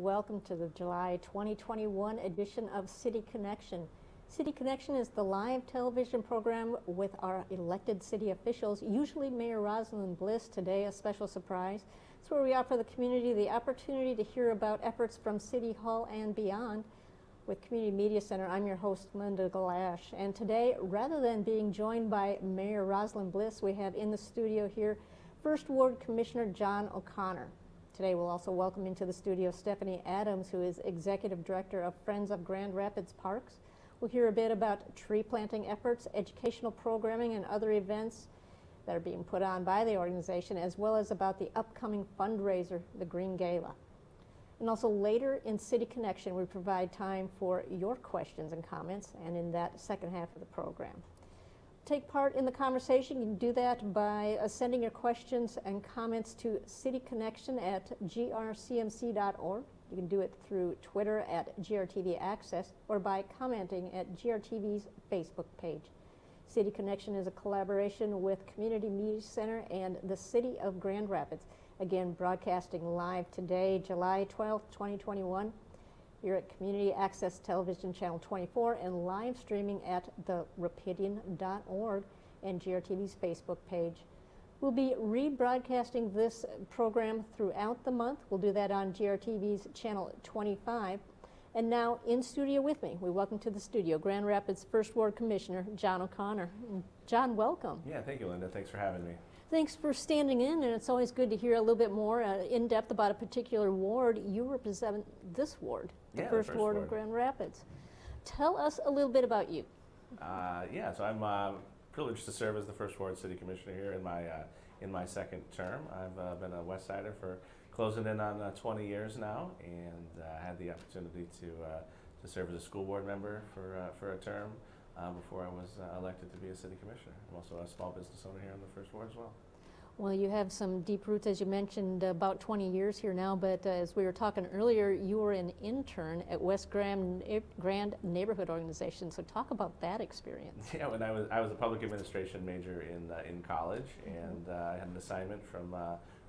welcome to the July 2021 edition of City Connection. City Connection is the live television program with our elected city officials, usually Mayor Rosalind Bliss. Today, a special surprise. It's where we offer the community the opportunity to hear about efforts from City Hall and beyond. With Community Media Center, I'm your host, Linda Galash. And today, rather than being joined by Mayor Rosalind Bliss, we have in the studio here First Ward Commissioner John O'Connor. Today we'll also welcome into the studio Stephanie Adams, who is Executive Director of Friends of Grand Rapids Parks. We'll hear a bit about tree planting efforts, educational programming, and other events that are being put on by the organization, as well as about the upcoming fundraiser, the Green Gala. And also later in City Connection, we provide time for your questions and comments, and in that second half of the program. Take part in the conversation. You can do that by sending your questions and comments to cityconnection@grcmc.org. You can do it through Twitter @GRTV Access or by commenting at GRTV's Facebook page. City Connection is a collaboration with Community Media Center and the City of Grand Rapids. Again, broadcasting live today, July 12th, 2021. Here at Community Access Television Channel 24 and live streaming at therapidian.org and GRTV's Facebook page. We'll be rebroadcasting this program throughout the month. We'll do that on GRTV's Channel 25. And now in studio with me, we welcome to the studio Grand Rapids First Ward Commissioner John O'Connor. John, welcome. Yeah, thank you, Linda. Thanks for having me. Thanks for standing in, and it's always good to hear a little bit more in depth about a particular ward. You represent this ward, the first ward of Grand Rapids. Tell us a little bit about you. So I'm privileged to serve as the First Ward City Commissioner here in my second term. I've been a West Sider for closing in on 20 years now, and had the opportunity to serve as a school board member for a term. Before I was elected to be a city commissioner. I'm also a small business owner here in the First Ward as well. Well, you have some deep roots, as you mentioned, about 20 years here now, but as we were talking earlier, you were an intern at West Grand Neighborhood Organization, so talk about that experience. Yeah, when I was a public administration major in college, and I had an assignment from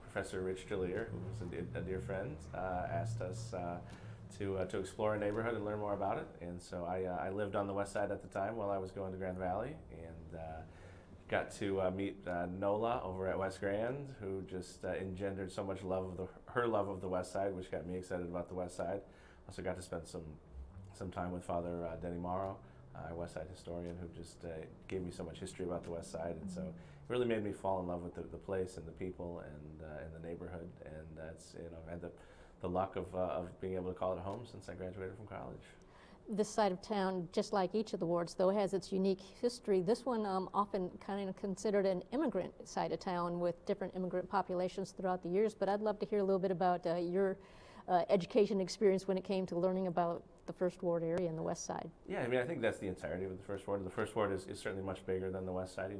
Professor Rich Delir, who was a dear friend, asked us to explore a neighborhood and learn more about it. And so I lived on the west side at the time while I was going to Grand Valley, and got to meet Nola over at West Grand, who just engendered so much her love of the west side, which got me excited about the west side. Also got to spend some time with Father Denny Morrow, our west side historian, who just gave me so much history about the west side. And so it really made me fall in love with the place and the people and the neighborhood. And that's, I had the luck of being able to call it home since I graduated from college. This side of town, just like each of the wards, though, has its unique history. This one often kind of considered an immigrant side of town with different immigrant populations throughout the years, but I'd love to hear a little bit about your education experience when it came to learning about the First Ward area and the west side. Yeah, I mean, I think that's the entirety of the First Ward. The First Ward is certainly much bigger than the west side.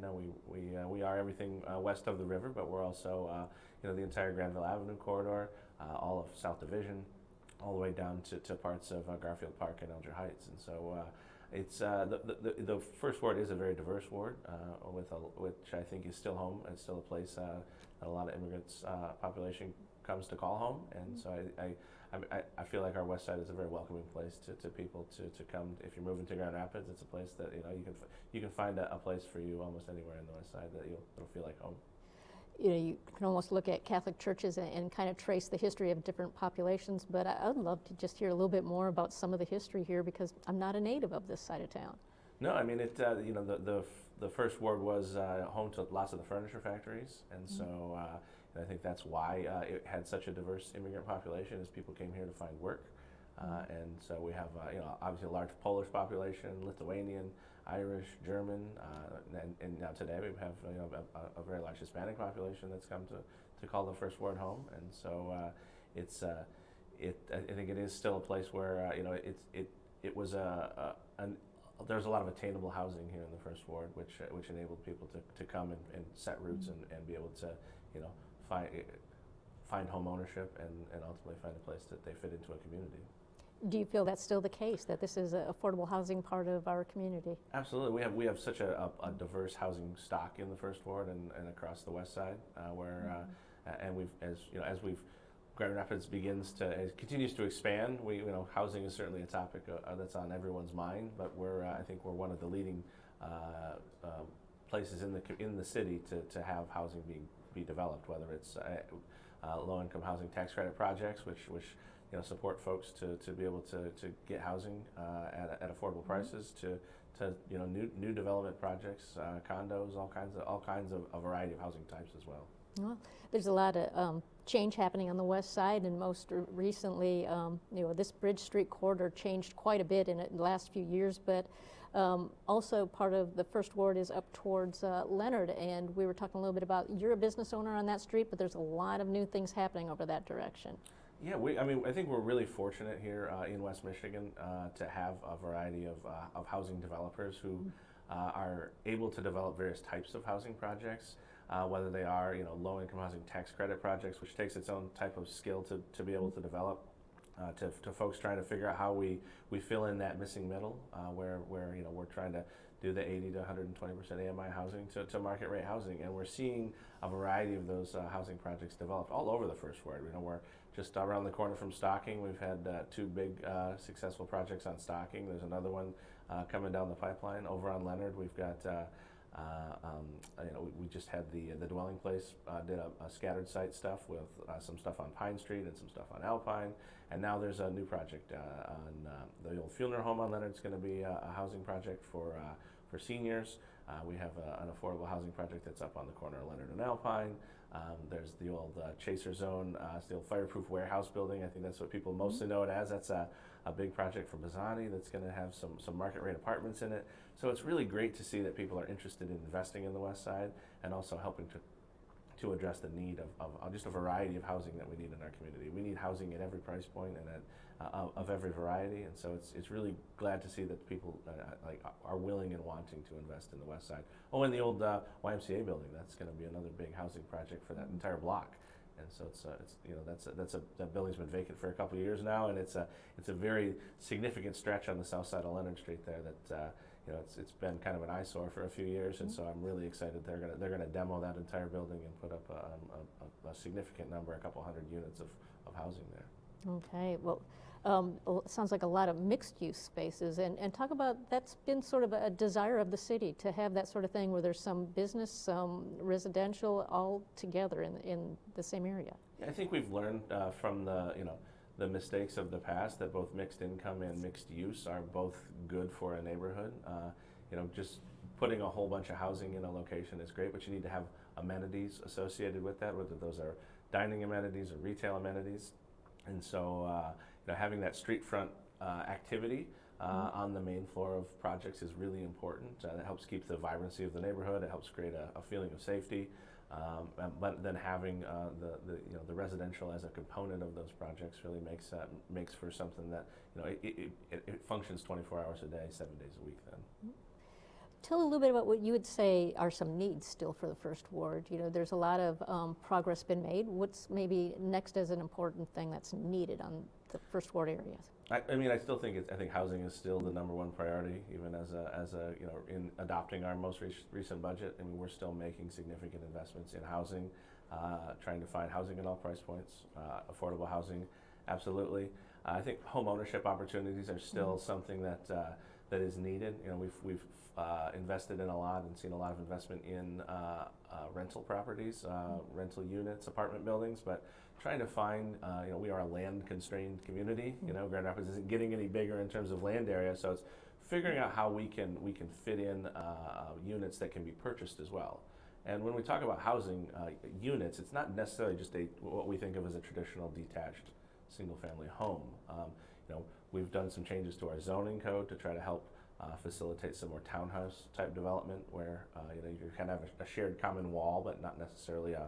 We are everything west of the river, but we're also the entire Granville Avenue corridor, all of South Division, all the way down to parts of Garfield Park and Elger Heights. And so it's the First Ward is a very diverse ward, which I think is still home. It's still a place that a lot of immigrants population comes to call home. And so I feel like our west side is a very welcoming place to people to come. If you're moving to Grand Rapids, it's a place that you can find a place for you almost anywhere in the west side that it'll feel like home. You can almost look at Catholic churches and kind of trace the history of different populations, but I would love to just hear a little bit more about some of the history here, because I'm not a native of this side of town. No, I mean, the First Ward was home to lots of the furniture factories, and so and I think that's why it had such a diverse immigrant population, as people came here to find work. And so we have obviously a large Polish population, Lithuanian, Irish, German, and now today we have a very large Hispanic population that's come to call the First Ward home. And so I think it is still a place where it was there's a lot of attainable housing here in the First Ward, which enabled people to come and set roots and be able to find home ownership and ultimately find a place that they fit into a community. Do you feel that's still the case, that this is an affordable housing part of our community? Absolutely. We have such a diverse housing stock in the First Ward and across the west side, and we've as we've Grand Rapids continues to expand. Housing is certainly a topic that's on everyone's mind, but I think we're one of the leading places in the city to have housing be developed, whether it's low-income housing tax credit projects, which support folks to be able to get housing at affordable prices, to new development projects, condos, all kinds of a variety of housing types as well. Well, there's a lot of change happening on the west side, and most recently, this Bridge Street corridor changed quite a bit in the last few years, but also part of the First Ward is up towards Leonard, and we were talking a little bit about, you're a business owner on that street, but there's a lot of new things happening over that direction. Yeah, I think we're really fortunate here in West Michigan to have a variety of housing developers who are able to develop various types of housing projects, whether they are low-income housing tax credit projects, which takes its own type of skill to be able to develop, to folks trying to figure out how we fill in that missing middle, where we're trying to do the 80 to 120% AMI housing to market rate housing, and we're seeing a variety of those housing projects developed all over the First Ward. We're just around the corner from Stocking. We've had two big successful projects on Stocking. There's another one coming down the pipeline over on Leonard. We've got we just had the dwelling place did a scattered site stuff with some stuff on Pine Street and some stuff on Alpine, and now there's a new project on the old Fuellner home on Leonard. It's going to be a housing project for seniors. We have an affordable housing project that's up on the corner of Leonard and Alpine. There's the old Chaser Zone, it's the old fireproof warehouse building. I think that's what people mostly know it as. That's a big project for Bazzani that's going to have some market rate apartments in it. So it's really great to see that people are interested in investing in the West Side and also helping to address the need of just a variety of housing that we need in our community. We need housing at every price point and of every variety, and so it's really glad to see that people are willing and wanting to invest in the West Side. Oh, and the old YMCA building, that's going to be another big housing project for that entire block. And so that building's been vacant for a couple of years now, and it's a very significant stretch on the south side of Leonard Street there that it's been kind of an eyesore for a few years, and so I'm really excited they're gonna demo that entire building and put up a significant number, a couple hundred units of housing there. Okay, well, it sounds like a lot of mixed-use spaces, and talk about, that's been sort of a desire of the city to have that sort of thing where there's some business, some residential, all together in the same area. I think we've learned from the mistakes of the past that both mixed income and mixed use are both good for a neighborhood. Just putting a whole bunch of housing in a location is great, but you need to have amenities associated with that, whether those are dining amenities or retail amenities. And so having that street front activity on the main floor of projects is really important. It helps keep the vibrancy of the neighborhood. It helps create a feeling of safety. But then having the residential as a component of those projects really makes for something that it functions 24 hours a day, 7 days a week. Then. Tell a little bit about what you would say are some needs still for the First Ward. There's a lot of progress been made. What's maybe next as an important thing that's needed on the First Ward areas? I still think I think housing is still the number one priority, even as in adopting our most recent budget. We're still making significant investments in housing, trying to find housing at all price points, affordable housing, absolutely. I think home ownership opportunities are still something that is needed. We've invested in a lot and seen a lot of investment in rental properties, rental units, apartment buildings, but trying to find, we are a land-constrained community. Grand Rapids isn't getting any bigger in terms of land area, so it's figuring out how we can fit in units that can be purchased as well. And when we talk about housing units, it's not necessarily just what we think of as a traditional detached single-family home. We've done some changes to our zoning code to try to help facilitate some more townhouse type development where you kind of have a shared common wall, but not necessarily a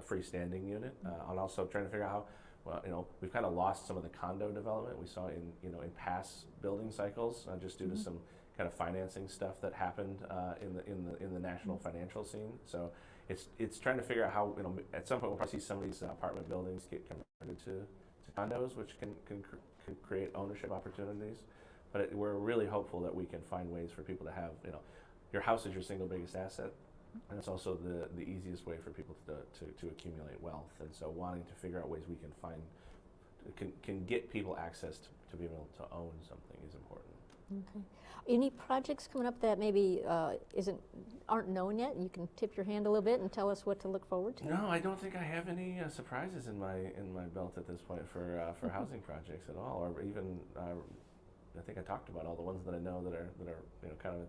freestanding unit. And also trying to figure out how we've kind of lost some of the condo development we saw in past building cycles just due to some kind of financing stuff that happened in the national financial scene. So it's trying to figure out how at some point we'll probably see some of these apartment buildings get converted to condos, which can create ownership opportunities. But we're really hopeful that we can find ways for people to have your house is your single biggest asset. And it's also the easiest way for people to accumulate wealth. And so wanting to figure out ways we can find, can get people access to be able to own something is important. Okay. Any projects coming up that maybe aren't known yet? You can tip your hand a little bit and tell us what to look forward to. No, I don't think I have any surprises in my belt at this point for housing projects at all, or even I think I talked about all the ones that I know that are kind of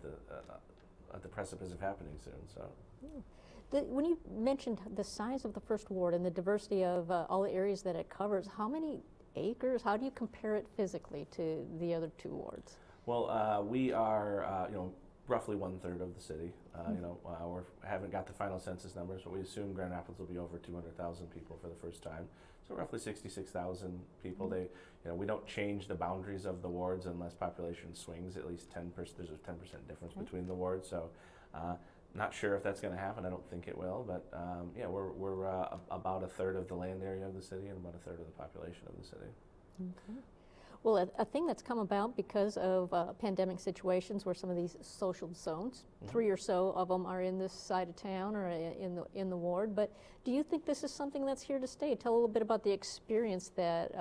at the precipice of happening soon. So. When you mentioned the size of the first ward and the diversity of all the areas that it covers, how many acres? How do you compare it physically to the other two wards? Well, we are roughly 1/3 of the city. We haven't got the final census numbers, but we assume Grand Rapids will be over 200,000 people for the first time. So roughly 66,000 people. We don't change the boundaries of the wards unless population swings at least 10%. There's a 10% difference between the wards. So, not sure if that's going to happen. I don't think it will. But we're about 1/3 of the land area of the city and about 1/3 of the population of the city. Okay. Well, a thing that's come about because of pandemic situations where some of these social zones, 3 or so of them are in this side of town or in the ward. But do you think this is something that's here to stay? Tell a little bit about the experience that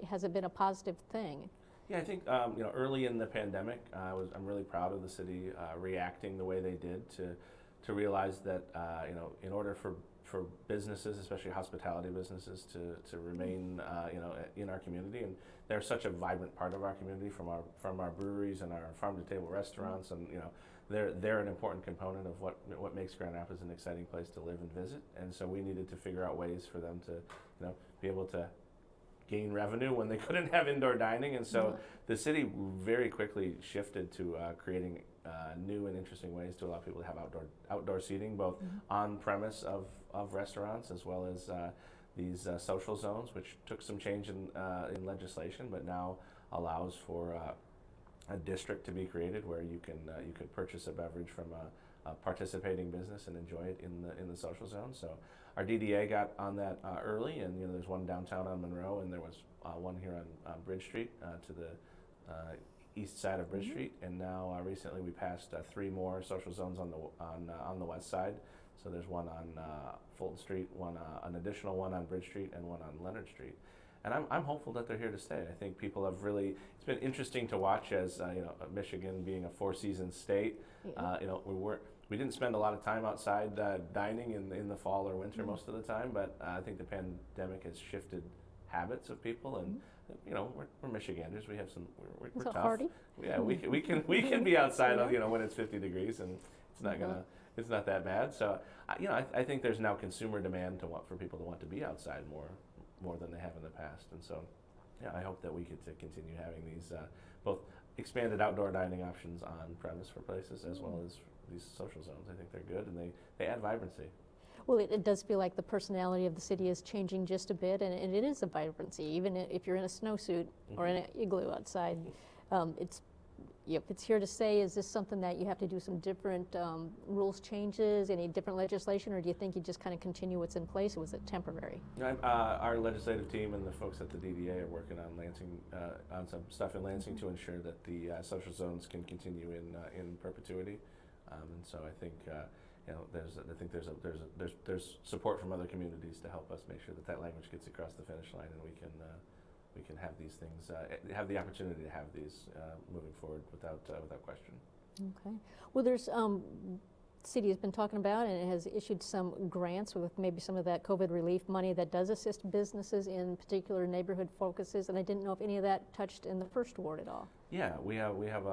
has it been a positive thing? Yeah, I think early in the pandemic, I'm really proud of the city reacting the way they did to realize that in order for businesses, especially hospitality businesses, to remain in our community, and they're such a vibrant part of our community from our breweries and our farm to table restaurants, and they're an important component of what makes Grand Rapids an exciting place to live and visit. And so we needed to figure out ways for them to be able to gain revenue when they couldn't have indoor dining. And so the city very quickly shifted to creating new and interesting ways to allow people to have outdoor seating, both on premise of restaurants as well as these social zones, which took some change in legislation, but now allows for a district to be created where you could purchase a beverage from a participating business and enjoy it in the social zone. So our DDA got on that early, and there's one downtown on Monroe, and there was one here on Bridge Street to the east side of Bridge Street, and now recently we passed 3 more social zones on the west side. So there's one on Fulton Street, an additional one on Bridge Street, and one on Leonard Street. And I'm hopeful that they're here to stay. I think people have really. It's been interesting to watch as Michigan being a 4-season state. We didn't spend a lot of time outside dining in the fall or winter most of the time, but I think the pandemic has shifted habits of people, and we're Michiganders. We have some. We're tough. Hardy? Yeah, we can be outside when it's 50 degrees, and it's not that bad. So I think there's now consumer demand for people to want to be outside more than they have in the past, and so I hope that we get to continue having these both expanded outdoor dining options on premise for places as well as these social zones. I think they're good, and they add vibrancy. Well, it does feel like the personality of the city is changing just a bit, and it is a vibrancy. Even if you're in a snowsuit or in an igloo outside, it's here to stay. Is this something that you have to do some different rules changes, any different legislation, or do you think you just kind of continue what's in place, or was it temporary? Our legislative team and the folks at the DDA are working on Lansing, on some stuff in Lansing to ensure that the social zones can continue in perpetuity, and so I think. There's support from other communities to help us make sure that language gets across the finish line, and we can have these things, have the opportunity to have these moving forward without question. Okay. Well, there's city has been talking about and it has issued some grants with maybe some of that COVID relief money that does assist businesses in particular neighborhood focuses, and I didn't know if any of that touched in the first ward at all. Yeah, we have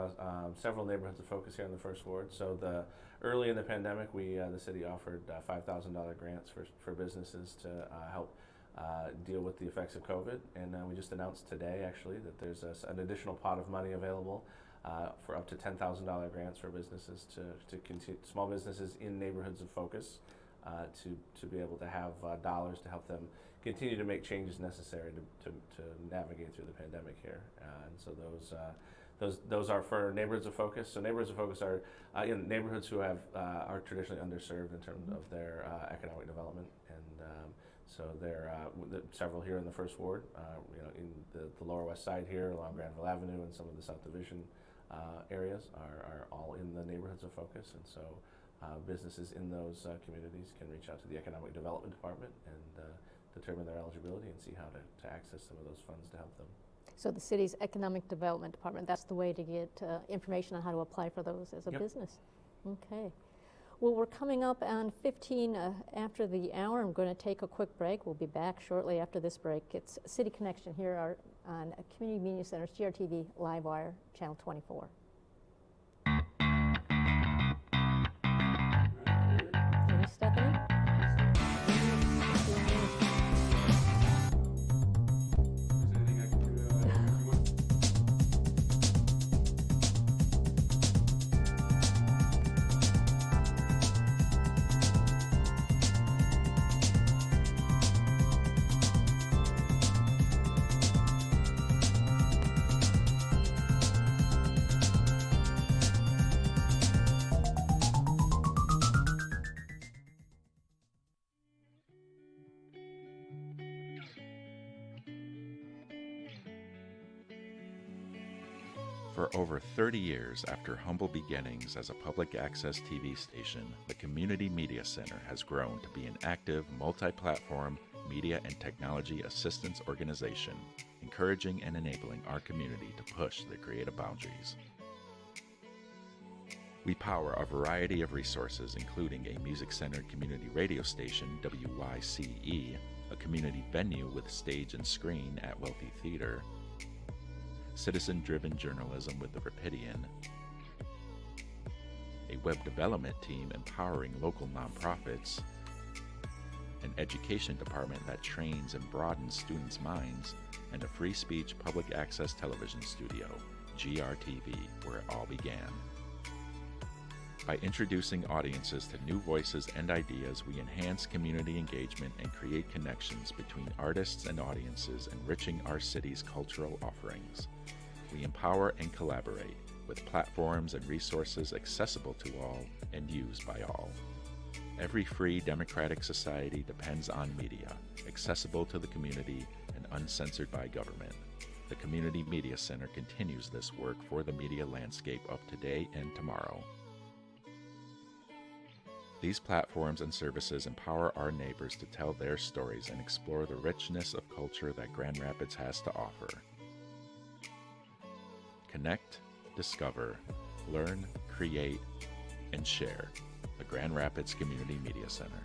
several neighborhoods of focus here in the first ward. So early in the pandemic, the city offered $5,000 grants for businesses to help deal with the effects of COVID, and we just announced today actually that there's an additional pot of money available for up to $10,000 grants for businesses to continue, small businesses in neighborhoods of focus to be able to have dollars to help them continue to make changes necessary to navigate through the pandemic here, and so those are for neighborhoods of focus. So neighborhoods of focus are neighborhoods who are traditionally underserved in terms of their economic development, and so there are several here in the first ward, in the lower west side here along Granville Avenue, and some of the South Division areas are all in the neighborhoods of focus, and so businesses in those communities can reach out to the Economic Development Department and determine their eligibility and see how to access some of those funds to help them. So the city's Economic Development Department, that's the way to get information on how to apply for those as a Yep. business. Okay. Well, we're coming up on 15 after the hour. I'm going to take a quick break. We'll be back shortly after this break. It's City Connection here on Community Media Center's GRTV Livewire, Channel 24. Hey, Stephanie? For over 30 years after humble beginnings as a public access TV station, the Community Media Center has grown to be an active, multi-platform media and technology assistance organization, encouraging and enabling our community to push their creative boundaries. We power a variety of resources, including a music-centered community radio station, WYCE, a community venue with stage and screen at Wealthy Theater, citizen-driven journalism with the Rapidian, a web development team empowering local nonprofits, an education department that trains and broadens students' minds, and a free speech public access television studio, GRTV, where it all began. By introducing audiences to new voices and ideas, we enhance community engagement and create connections between artists and audiences, enriching our city's cultural offerings. We empower and collaborate with platforms and resources accessible to all and used by all. Every free democratic society depends on media, accessible to the community and uncensored by government. The Community Media Center continues this work for the media landscape of today and tomorrow. These platforms and services empower our neighbors to tell their stories and explore the richness of culture that Grand Rapids has to offer. Connect, discover, learn, create, and share. The Grand Rapids Community Media Center.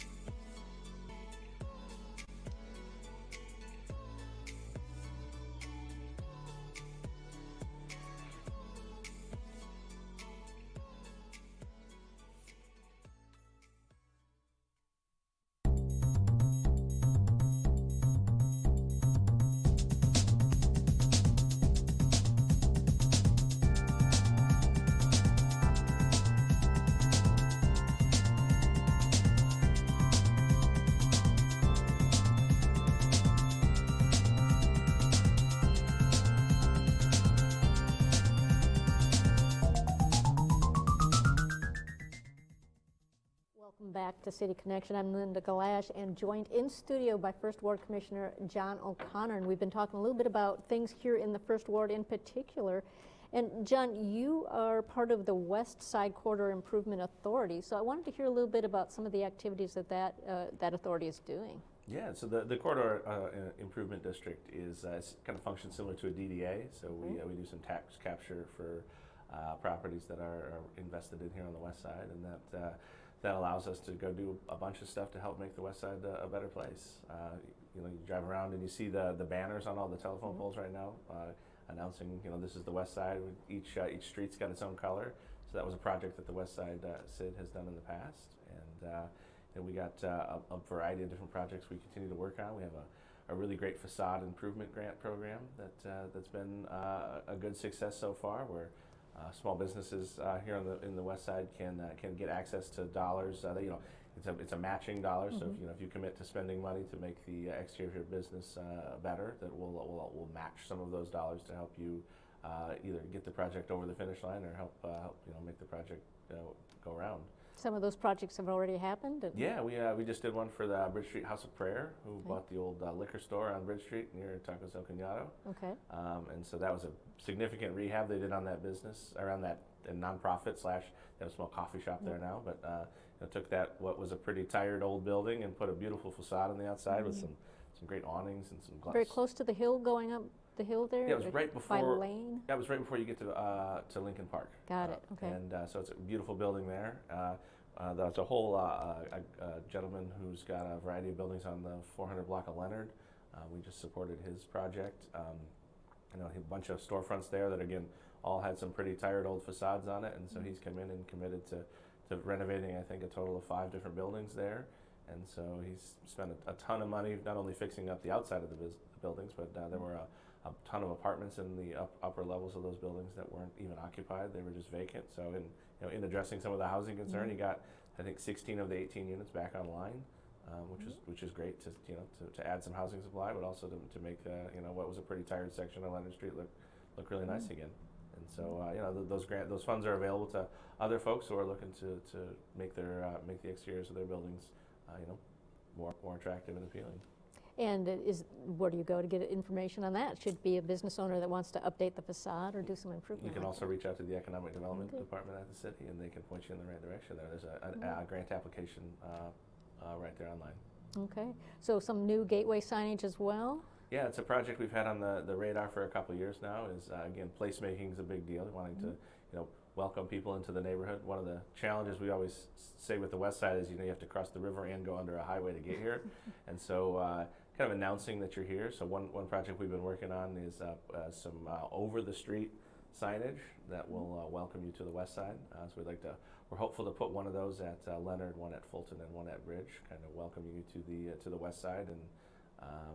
Welcome back to City Connection. I'm Linda Galash and joined in studio by First Ward Commissioner John O'Connor. And we've been talking a little bit about things here in the First Ward in particular. And John, you are part of the West Side Corridor Improvement Authority. So I wanted to hear a little bit about some of the activities that authority is doing. Yeah, so the Corridor Improvement District is kind of functions similar to a DDA. So we do some tax capture for properties that are invested in here on the west side, and that allows us to go do a bunch of stuff to help make the west side a better place. You drive around and you see the banners on all the telephone poles right now, announcing this is the west side. Each street's got its own color. So that was a project that the West Side CID has done in the past, and we got a variety of different projects we continue to work on. We have a really great facade improvement grant program that's been a good success so far, where small businesses here in the West Side can get access to dollars. It's a matching dollar. So if you commit to spending money to make the exterior of your business better, that we'll match some of those dollars to help you either get the project over the finish line or help make the project go around. some of those projects have already happened? And Yeah, we just did one for the Bridge Street House of Prayer, who bought the old liquor store on Bridge Street near Tacos El Cañado. Okay. And so that was a significant rehab they did on that business, around that nonprofit slash, they have a small coffee shop there now, but took that, what was a pretty tired old building, and put a beautiful facade on the outside with some great awnings and some glass. Very close to the hill, going up the hill there? Yeah, it was right By before. Lane? That was right before you get to Lincoln Park. Got it, okay. And so it's a beautiful building there. There's a whole gentleman who's got a variety of buildings on the 400 block of Leonard. We just supported his project. A bunch of storefronts there that, again, all had some pretty tired old facades on it, and so he's come in and committed to renovating, I think, a total of 5 different buildings there. And so he's spent a ton of money, not only fixing up the outside of the buildings, but there were a ton of apartments in the upper levels of those buildings that weren't even occupied; they were just vacant. So, in addressing some of the housing concern, he got, I think, 16 of the 18 units back online, which is great to add some housing supply, but also to make what was a pretty tired section of Leonard Street look really nice again. And so those funds are available to other folks who are looking to make the exteriors of their buildings more attractive and appealing. And where do you go to get information on that? Should it be a business owner that wants to update the facade or do some improvement? You can like also that? reach out to the Economic Development Department at the city, and they can point you in the right direction there. There's a grant application right there online. Okay, so some new gateway signage as well? Yeah, it's a project we've had on the radar for a couple of years now. Again, placemaking is a big deal. Wanting to welcome people into the neighborhood. One of the challenges we always say with the West Side is you have to cross the river and go under a highway to get here, and so kind of announcing that you're here. So one project we've been working on is some over the street signage that will welcome you to the West Side. So we're hopeful to put one of those at Leonard, one at Fulton, and one at Bridge, kind of welcoming you to the West Side, and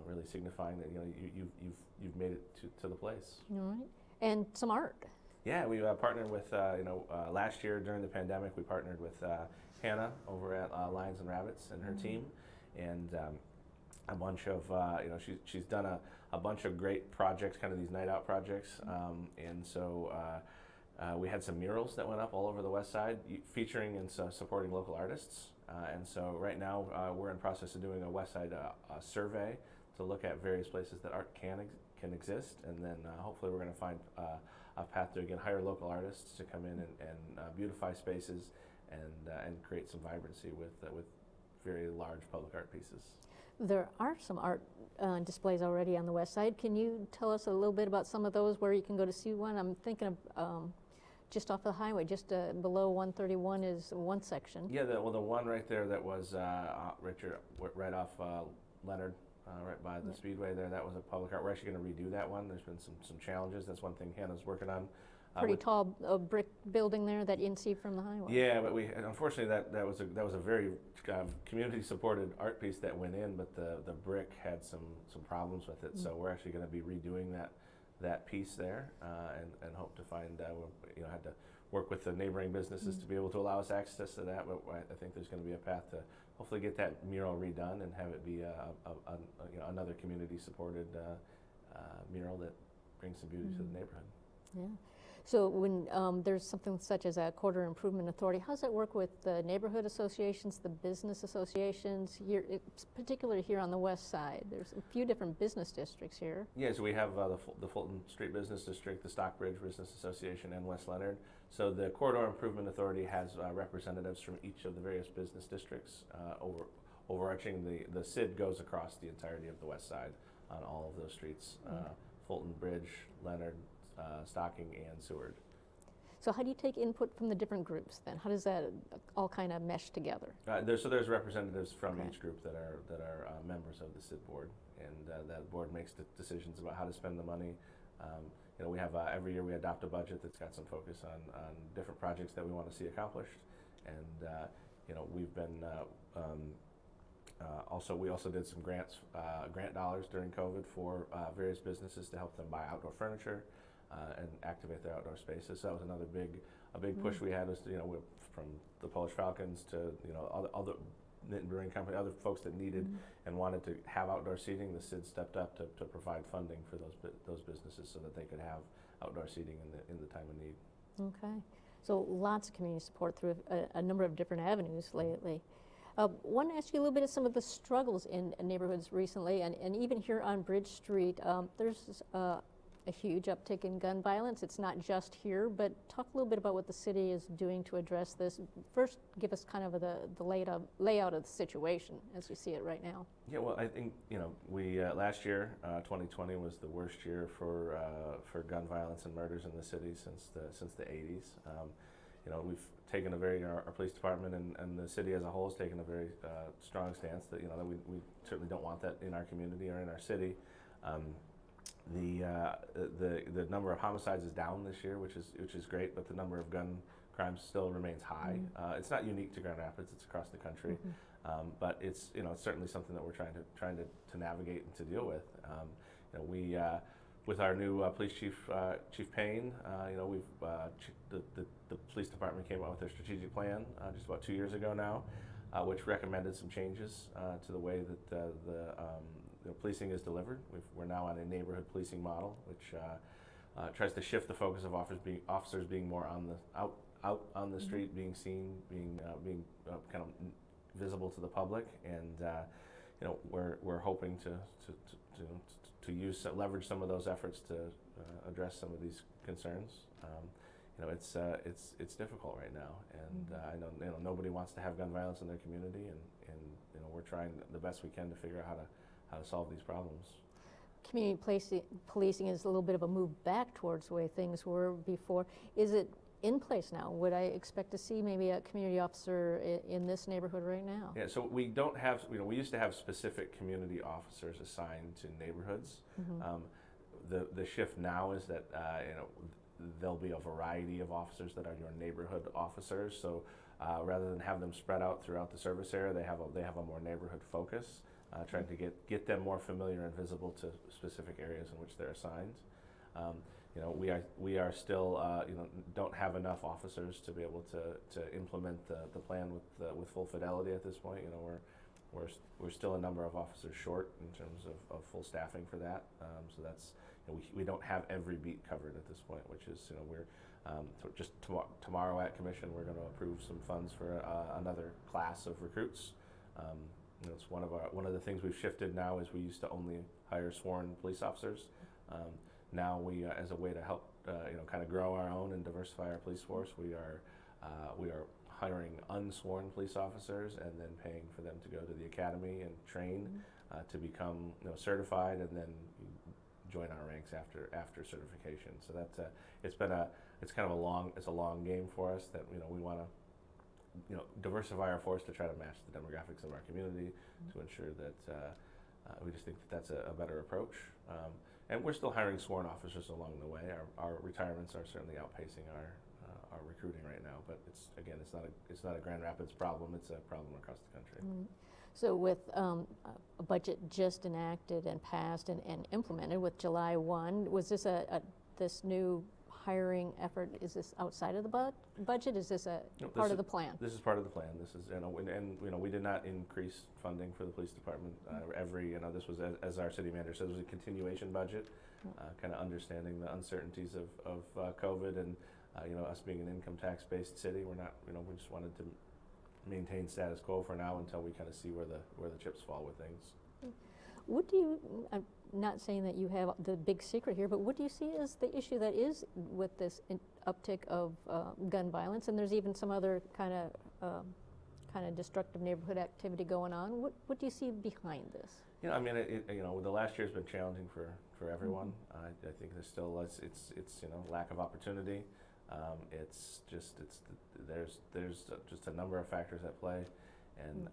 really signifying that you've made it to the place. All right, and some art. Yeah, we partnered with last year during the pandemic. We partnered with Hannah over at Lions and Rabbits and her team, and a bunch of she's done a bunch of great projects, kind of these night out projects, and so we had some murals that went up all over the West Side featuring and supporting local artists. And so right now we're in process of doing a West Side survey to look at various places that art can exist, and then hopefully we're going to find a path to again hire local artists to come in and beautify spaces and create some vibrancy with very large public art pieces. There are some art displays already on the West Side. Can you tell us a little bit about some of those, where you can go to see one? I'm thinking of just off the highway, just below 131 is one section. Yeah, the one right there that was Richard, right off Leonard, right by the Speedway there, that was a public art. We're actually going to redo that one. There's been some challenges. That's one thing Hannah's working on. Pretty tall brick building there that you can see from the highway. Yeah, but unfortunately that was a very community supported art piece that went in, but the brick had some problems with it. So we're actually going to be redoing that piece there, and hope to find had to work with the neighboring businesses to be able to allow us access to that. But I think there's going to be a path to hopefully get that mural redone and have it be another community supported mural that brings some beauty to the neighborhood. Yeah. So when there's something such as a Corridor Improvement Authority, how does that work with the neighborhood associations, the business associations, here, particularly here on the West Side? There's a few different business districts here. Yeah, so we have the Fulton Street Business District, the Stockbridge Business Association, and West Leonard. So the Corridor Improvement Authority has representatives from each of the various business districts. Overarching, the SID goes across the entirety of the West Side on all of those streets, Fulton, Bridge, Leonard, Stocking, and Seward. So how do you take input from the different groups then? How does that all kind of mesh together? There's representatives from each group that are members of the SID board, and that board makes the decisions about how to spend the money. We have every year we adopt a budget that's got some focus on different projects that we want to see accomplished, and we've been we also did some grant dollars during COVID for various businesses to help them buy outdoor furniture. And activate their outdoor spaces. So that was another big push we had. Was from the Polish Falcons to other knit brewing company, other folks that needed and wanted to have outdoor seating. The SID stepped up to provide funding for those businesses so that they could have outdoor seating in the time of need. Okay. So lots of community support through a number of different avenues lately. Want to ask you a little bit of some of the struggles in neighborhoods recently, and even here on Bridge Street, there's a huge uptick in gun violence. It's not just here, but talk a little bit about what the city is doing to address this. First, give us kind of the layout of the situation as you see it right now. Yeah, well, I think we last year, 2020, was the worst year for gun violence and murders in the city since the 80s. We've taken a very our police department and the city as a whole has taken a very strong stance that that we certainly don't want that in our community or in our city. The number of homicides is down this year, which is great, but the number of gun crimes still remains high. It's not unique to Grand Rapids; it's across the country, but it's it's certainly something that we're trying to navigate and to deal with. We with our new police chief, Chief Payne, we've the police department came out with their strategic plan just about 2 years ago now, which recommended some changes to the way that the policing is delivered. We're now on a neighborhood policing model, which tries to shift the focus of officers being more on out on the street, being seen, being kind of visible to the public, and we're hoping to leverage some of those efforts to address some of these concerns. It's difficult right now, and I know nobody wants to have gun violence in their community, and we're trying the best we can to figure out how to solve these problems. Community policing is a little bit of a move back towards the way things were before. Is it in place now? Would I expect to see maybe a community officer in this neighborhood right now? Yeah, so we don't have, we used to have specific community officers assigned to neighborhoods. The shift now is that there'll be a variety of officers that are your neighborhood officers. So rather than have them spread out throughout the service area, they have a more neighborhood focus, trying to get them more familiar and visible to specific areas in which they're assigned. We are still don't have enough officers to be able to implement the plan with full fidelity at this point. We're still a number of officers short in terms of full staffing for that. So that's we don't have every beat covered at this point, which is we're just tomorrow at commission we're going to approve some funds for another class of recruits. It's one of the things we've shifted now is we used to only hire sworn police officers. Now we, as a way to help, kind of grow our own and diversify our police force, we are hiring unsworn police officers and then paying for them to go to the academy and train to become certified and then join our ranks after certification. So that it's kind of a long game for us that we want to diversify our force to try to match the demographics of our community to ensure that we just think that's a better approach. And we're still hiring sworn officers along the way. Our retirements are certainly outpacing our recruiting right now. But it's not a Grand Rapids problem. It's a problem across the country. So with a budget just enacted and passed and implemented with July 1, was this this new hiring effort? Is this outside of the budget? Is this part of the plan? This is part of the plan. This is and we did not increase funding for the police department. This was as our city manager said, it was a continuation budget, kind of understanding the uncertainties of COVID and us being an income tax based city. We're not we just wanted to maintain status quo for now until we kind of see where the chips fall with things. What do you? I'm not saying that you have the big secret here, but what do you see as the issue that is with this uptick of gun violence? And there's even some other kind of destructive neighborhood activity going on. What do you see behind this? The last year's been challenging for everyone. I think there's still it's lack of opportunity. There's just a number of factors at play, and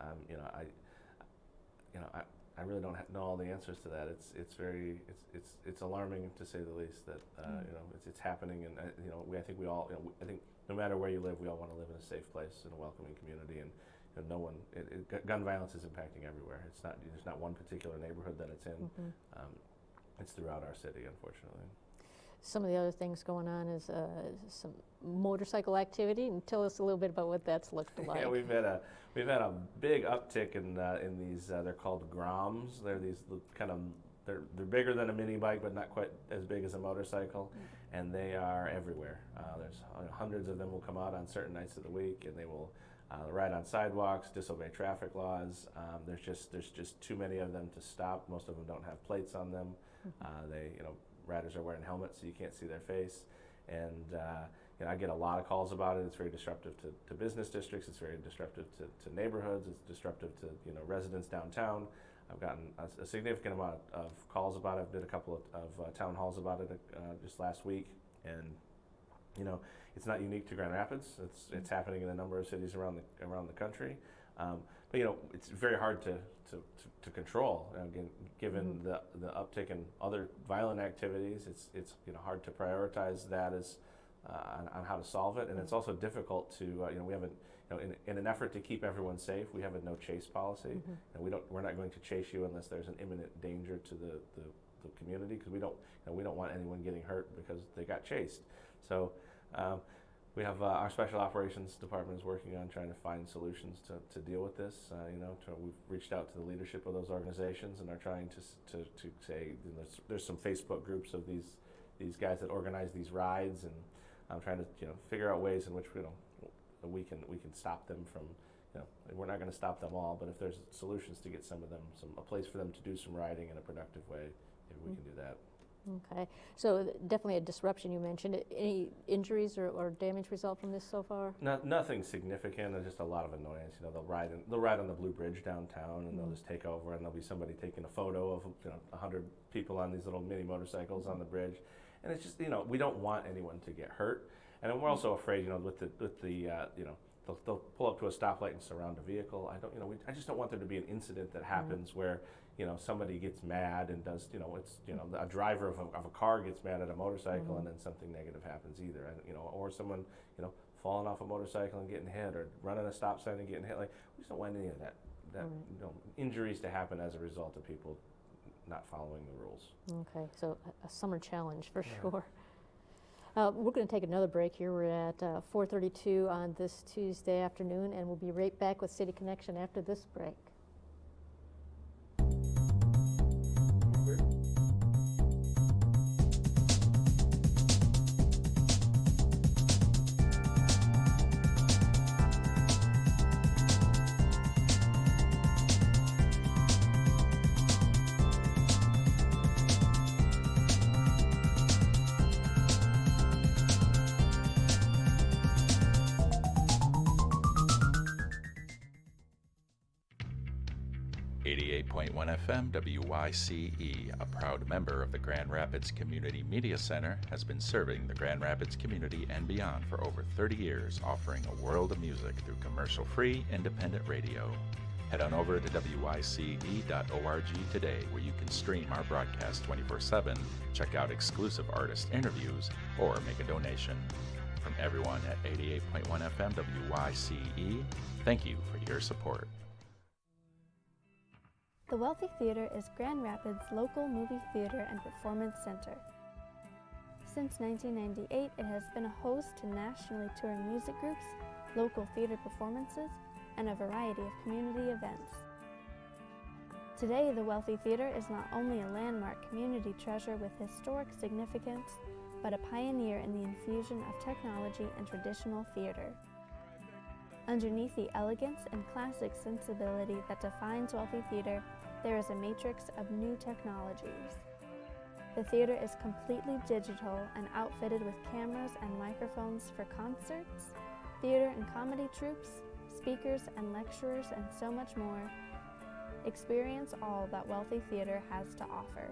I really don't know all the answers to that. It's alarming to say the least that it's happening, and I think we all I think no matter where you live, we all want to live in a safe place, in a welcoming community, and gun violence is impacting everywhere. There's not one particular neighborhood that it's in. It's throughout our city, unfortunately. Some of the other things going on is some motorcycle activity, and tell us a little bit about what that's looked like. Yeah, we've had a big uptick in these. They're called GROMs. They're these kind of they're bigger than a mini bike, but not quite as big as a motorcycle, and they are everywhere. There's hundreds of them will come out on certain nights of the week, and they will ride on sidewalks, disobey traffic laws. There's just too many of them to stop. Most of them don't have plates on them. Riders are wearing helmets, so you can't see their face, and I get a lot of calls about it. It's very disruptive to business districts. It's very disruptive to neighborhoods. It's disruptive to residents downtown. I've gotten a significant amount of calls about it. I did a couple of town halls about it just last week, and it's not unique to Grand Rapids. It's happening in a number of cities around the country. But it's very hard to control. Again, given the uptick in other violent activities, it's hard to prioritize that as on how to solve it, and it's also difficult to we haven't in an effort to keep everyone safe, we have a no chase policy, and we're not going to chase you unless there's an imminent danger to the community, because we don't want anyone getting hurt because they got chased. So we have our special operations department is working on trying to find solutions to deal with this. We've reached out to the leadership of those organizations and are trying to say there's some Facebook groups of these guys that organize these rides, and I'm trying to figure out ways in which we can stop them from. We're not going to stop them all, but if there's solutions to get some of them a place for them to do some riding in a productive way, maybe we can do that. Okay, so definitely a disruption you mentioned. Any injuries or damage result from this so far? Nothing significant, there's just a lot of annoyance. They'll ride on the Blue Bridge downtown, and they'll just take over, and there'll be somebody taking a photo of 100 people on these little mini motorcycles on the bridge. And it's just, we don't want anyone to get hurt. And we're also afraid, they'll pull up to a stoplight and surround a vehicle. I just don't want there to be an incident that happens where, somebody gets mad and does, a driver of a car gets mad at a motorcycle and then something negative happens either. Or someone, falling off a motorcycle and getting hit, or running a stop sign and getting hit. We just don't want any of that injuries to happen as a result of people not following the rules. Okay, so a summer challenge for sure. We're going to take another break here. We're at 4:32 on this Tuesday afternoon, and we'll be right back with City Connection after this break. FM WYCE, a proud member of the Grand Rapids Community Media Center, has been serving the Grand Rapids community and beyond for over 30 years, offering a world of music through commercial-free, independent radio. Head on over to wyce.org today, where you can stream our broadcast 24/7, check out exclusive artist interviews, or make a donation. From everyone at 88.1 FM WYCE, thank you for your support. The Wealthy Theater is Grand Rapids' local movie theater and performance center. Since 1998, it has been a host to nationally touring music groups, local theater performances, and a variety of community events. Today, the Wealthy Theater is not only a landmark community treasure with historic significance, but a pioneer in the infusion of technology and traditional theater. Underneath the elegance and classic sensibility that defines Wealthy Theater, there is a matrix of new technologies. The theater is completely digital and outfitted with cameras and microphones for concerts, theater and comedy troupes, speakers and lecturers, and so much more. Experience all that Wealthy Theater has to offer.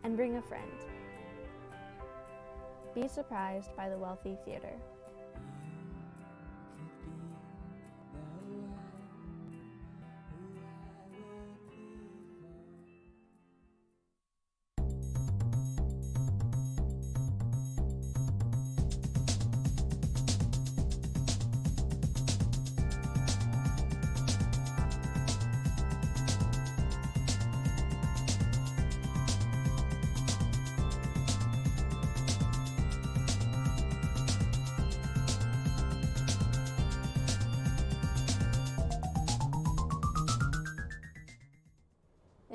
And bring a friend. Be surprised by the Wealthy Theater.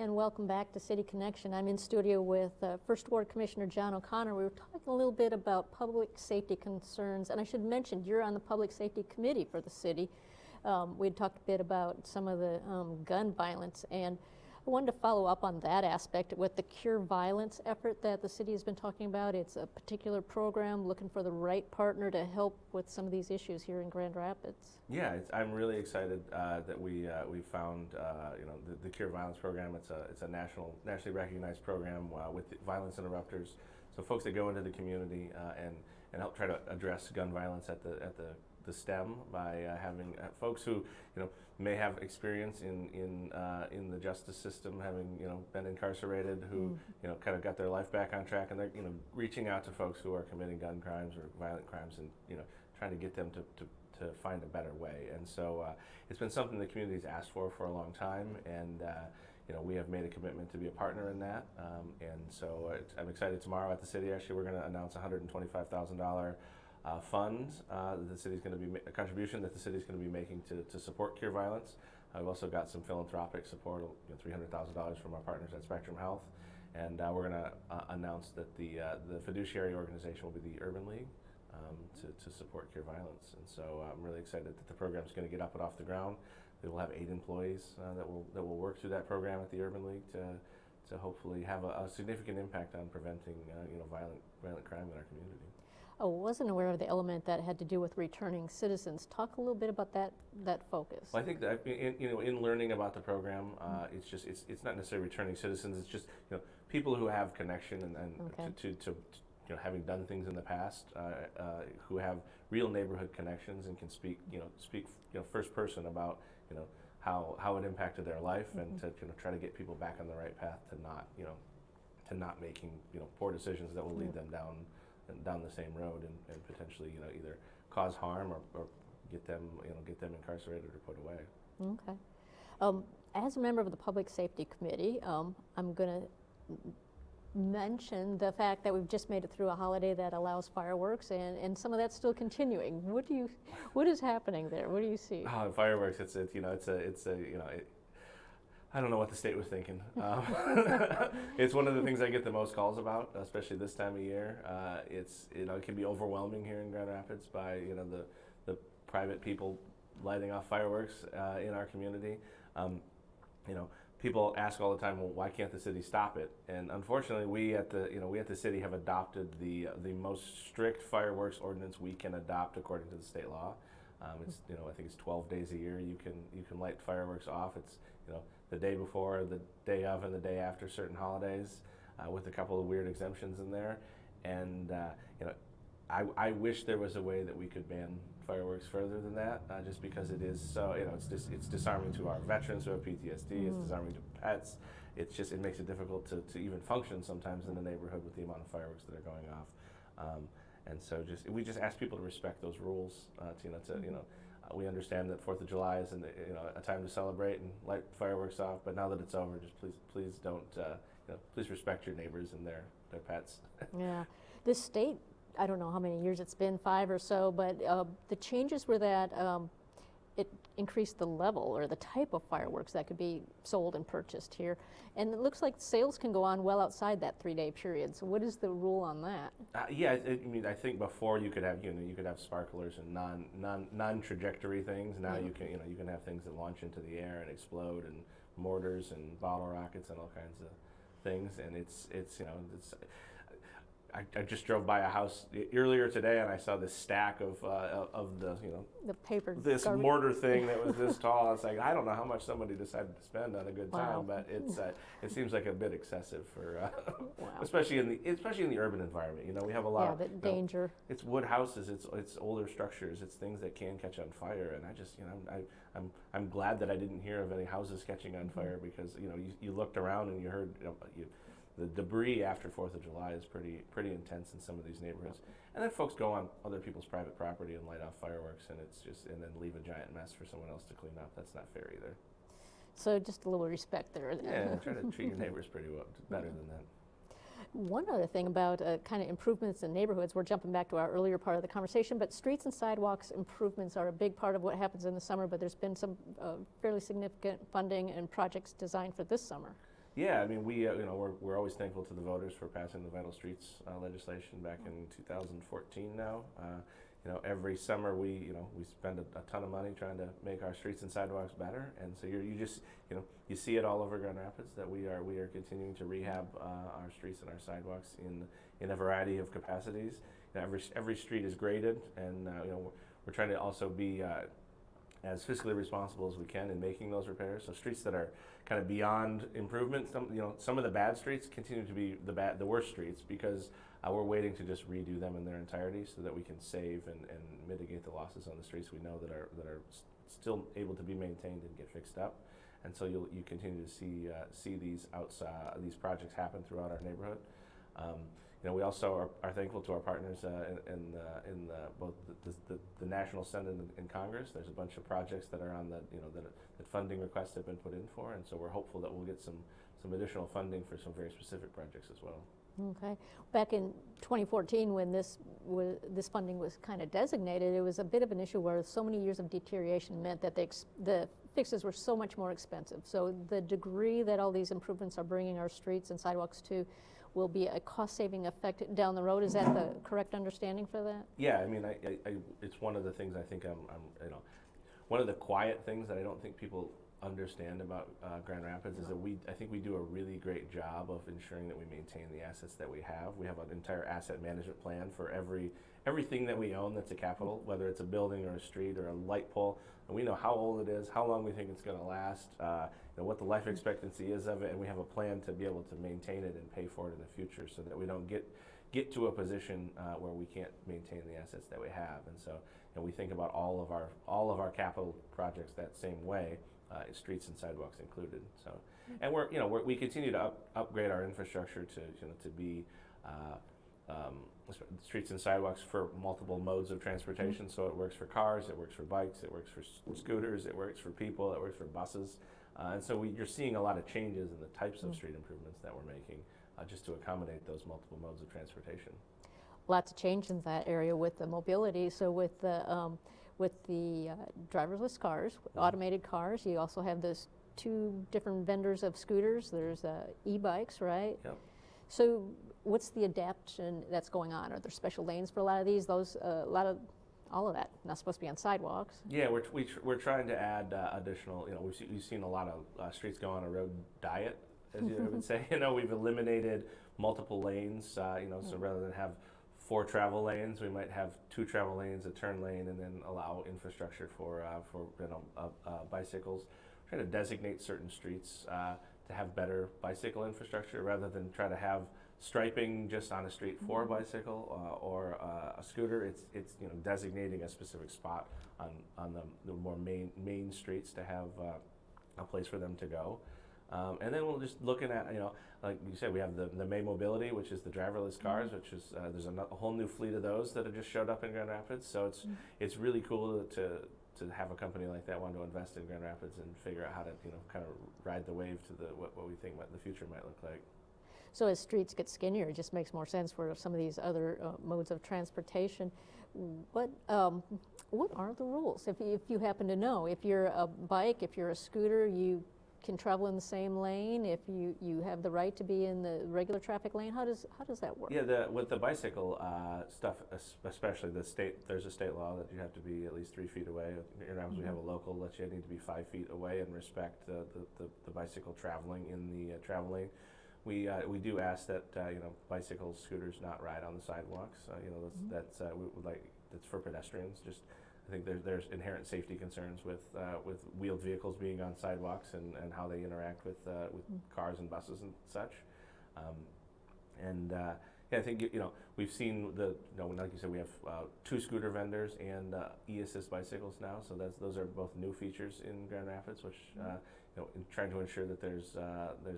And welcome back to City Connection. I'm in studio with First Ward Commissioner John O'Connor. We were talking a little bit about public safety concerns, and I should mention you're on the Public Safety Committee for the city. We had talked a bit about some of the gun violence, and I wanted to follow up on that aspect with the Cure Violence effort that the city has been talking about. It's a particular program looking for the right partner to help with some of these issues here in Grand Rapids. Yeah, I'm really excited that we found the Cure Violence program. It's a nationally recognized program with violence interrupters. So folks that go into the community and help try to address gun violence at the stem by having folks who may have experience in the justice system, having been incarcerated, who kind of got their life back on track, and they're reaching out to folks who are committing gun crimes or violent crimes, and trying to get them to find a better way. And so it's been something the community's asked for a long time, and we have made a commitment to be a partner in that. And so I'm excited. Tomorrow at the city, actually, we're going to announce $125,000 fund that the city's going to be a contribution that the city's going to be making to support Cure Violence. We've also got some philanthropic support, $300,000 from our partners at Spectrum Health, and we're going to announce that the fiduciary organization will be the Urban League to support Cure Violence. And so I'm really excited that the program's going to get up and off the ground. We will have 8 employees that will work through that program at the Urban League to hopefully have a significant impact on preventing violent crime in our community. I wasn't aware of the element that had to do with returning citizens. Talk a little bit about that focus. Well, I think that in learning about the program, it's not necessarily returning citizens. It's just people who have connection and to having done things in the past, who have real neighborhood connections and can speak first person about how it impacted their life, and to try to get people back on the right path to not making poor decisions that will lead them down the same road and potentially either cause harm or get them incarcerated or put away. Okay. As a member of the Public Safety Committee, I'm going to mention the fact that we've just made it through a holiday that allows fireworks, and some of that's still continuing. What is happening there? What do you see? Oh, fireworks! I don't know what the state was thinking. It's one of the things I get the most calls about, especially this time of year. It can be overwhelming here in Grand Rapids by the private people lighting off fireworks in our community. People ask all the time, well, why can't the city stop it? And unfortunately, we at the city have adopted the most strict fireworks ordinance we can adopt according to the state law. It's I think it's 12 days a year you can light fireworks off. It's the day before, the day of, and the day after certain holidays, with a couple of weird exemptions in there. And I wish there was a way that we could ban fireworks further than that, just because it is so it's disarming to our veterans who have PTSD. It's disarming to pets. It makes it difficult to even function sometimes in the neighborhood with the amount of fireworks that are going off. And so we just ask people to respect those rules. We understand that 4th of July is a time to celebrate and light fireworks off, but now that it's over, just please don't please respect your neighbors and their pets. Yeah, this state, I don't know how many years it's been, 5 or so, but the changes were that it increased the level or the type of fireworks that could be sold and purchased here. And it looks like sales can go on well outside that 3-day period. So what is the rule on that? I think before you could have sparklers and non-trajectory things. Now you can have things that launch into the air and explode, and mortars and bottle rockets and all kinds of things. And I just drove by a house earlier today, and I saw this stack of the paper, this garbage mortar thing that was this tall. It's like, I don't know how much somebody decided to spend on a good time, but it seems like a bit excessive for especially in the urban environment. We have a lot of the danger. It's wood houses, it's older structures, it's things that can catch on fire, and I just I'm glad that I didn't hear of any houses catching on fire, because you looked around and you heard the debris after 4th of July is pretty intense in some of these neighborhoods. And then folks go on other people's private property and light off fireworks, and and then leave a giant mess for someone else to clean up. That's not fair either. So just a little respect there. Yeah, try to treat your neighbors pretty well, better than that. One other thing about kind of improvements in neighborhoods, we're jumping back to our earlier part of the conversation, but streets and sidewalks improvements are a big part of what happens in the summer, but there's been some fairly significant funding and projects designed for this summer. Yeah, I mean, we're always thankful to the voters for passing the Vital Streets legislation back in 2014 now. Every summer we spend a ton of money trying to make our streets and sidewalks better, and so you see it all over Grand Rapids that we are continuing to rehab our streets and our sidewalks in a variety of capacities. Every street is graded, and we're trying to also be as fiscally responsible as we can in making those repairs. So streets that are kind of beyond improvement, some of the bad streets continue to be the worst streets because we're waiting to just redo them in their entirety so that we can save and mitigate the losses on the streets we know that are still able to be maintained and get fixed up. And so you continue to see these these projects happen throughout our neighborhood. We also are thankful to our partners in both the National Senate and Congress. There's a bunch of projects that are on that funding requests have been put in for, and so we're hopeful that we'll get some additional funding for some very specific projects as well. Okay. Back in 2014, when this funding was kind of designated, it was a bit of an issue where so many years of deterioration meant that the fixes were so much more expensive. So the degree that all these improvements are bringing our streets and sidewalks to will be a cost-saving effect down the road. Is that the correct understanding for that? Yeah, I mean, it's one of the things I think one of the quiet things that I don't think people understand about Grand Rapids is that I think we do a really great job of ensuring that we maintain the assets that we have. We have an entire asset management plan for everything that we own that's a capital, whether it's a building or a street or a light pole, and we know how old it is, how long we think it's going to last, what the life expectancy is of it, and we have a plan to be able to maintain it and pay for it in the future so that we don't get to a position where we can't maintain the assets that we have. And so we think about all of our capital projects that same way. Streets and sidewalks included. So, and we continue to upgrade our infrastructure to be streets and sidewalks for multiple modes of transportation. So it works for cars, it works for bikes, it works for scooters, it works for people, it works for buses. And so you're seeing a lot of changes in the types of street improvements that we're making just to accommodate those multiple modes of transportation. Lots of change in that area with the mobility. So with the driverless cars, automated cars, you also have those two different vendors of scooters. There's e-bikes, right? Yep. So what's the adaptation that's going on? Are there special lanes for a lot of these? All of that not supposed to be on sidewalks. Yeah, we're trying to add additional. We've seen a lot of streets go on a road diet, as you would say. We've eliminated multiple lanes. So rather than have 4 travel lanes, we might have 2 travel lanes, a turn lane, and then allow infrastructure for bicycles. We're trying to designate certain streets to have better bicycle infrastructure rather than try to have striping just on a street for a bicycle or a scooter. It's designating a specific spot on the more main streets to have a place for them to go. And then we're just looking at, like you said, we have the May Mobility, which is the driverless cars, which is there's a whole new fleet of those that have just showed up in Grand Rapids. So it's really cool to have a company like that want to invest in Grand Rapids and figure out how to kind of ride the wave to what we think the future might look like. So as streets get skinnier, it just makes more sense for some of these other modes of transportation. What are the rules? If you happen to know, if you're a bike, if you're a scooter, you can travel in the same lane. If you have the right to be in the regular traffic lane, how does that work? Yeah, with the bicycle stuff, especially there's a state law that you have to be at least 3 feet away. We have a local that you need to be 5 feet away and respect the bicycle traveling in the travel lane. We do ask that bicycles, scooters not ride on the sidewalks. That's for pedestrians. I think there's inherent safety concerns with wheeled vehicles being on sidewalks and how they interact with cars and buses and such. I think we've seen like you said, we have 2 scooter vendors and e-assist bicycles now. So those are both new features in Grand Rapids, which in trying to ensure that there's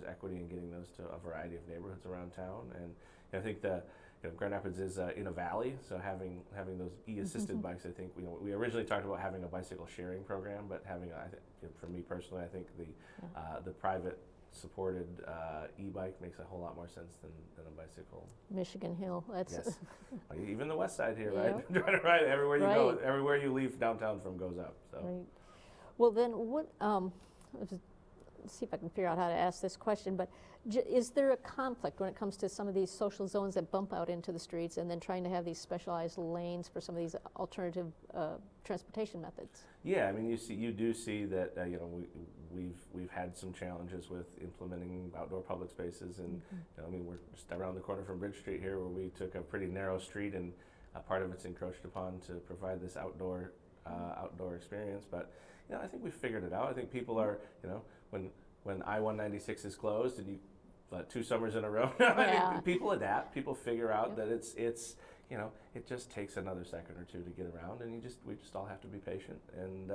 equity in getting those to a variety of neighborhoods around town. And I think Grand Rapids is in a valley, so having those e-assisted bikes, I think we originally talked about having a bicycle sharing program, but having for me personally, I think the private supported e-bike makes a whole lot more sense than a bicycle. Michigan Hill, that's yes. Even the west side here, Yeah. right? Trying to ride everywhere you go, Right. everywhere you leave downtown from goes up. So. right. Well, then see if I can figure out how to ask this question, but is there a conflict when it comes to some of these social zones that bump out into the streets and then trying to have these specialized lanes for some of these alternative transportation methods? Yeah, I mean, you do see that you know, we've had some challenges with implementing outdoor public spaces, and you know, I mean, we're just around the corner from Bridge Street here, where we took a pretty narrow street, and part of it's encroached upon to provide this outdoor experience. But you know, I think we figured it out. I think people are, you know, when I-196 is closed and you 2 summers in a row, I mean, people adapt. People figure out that it's you know, it just takes another second or two to get around, and we just all have to be patient. And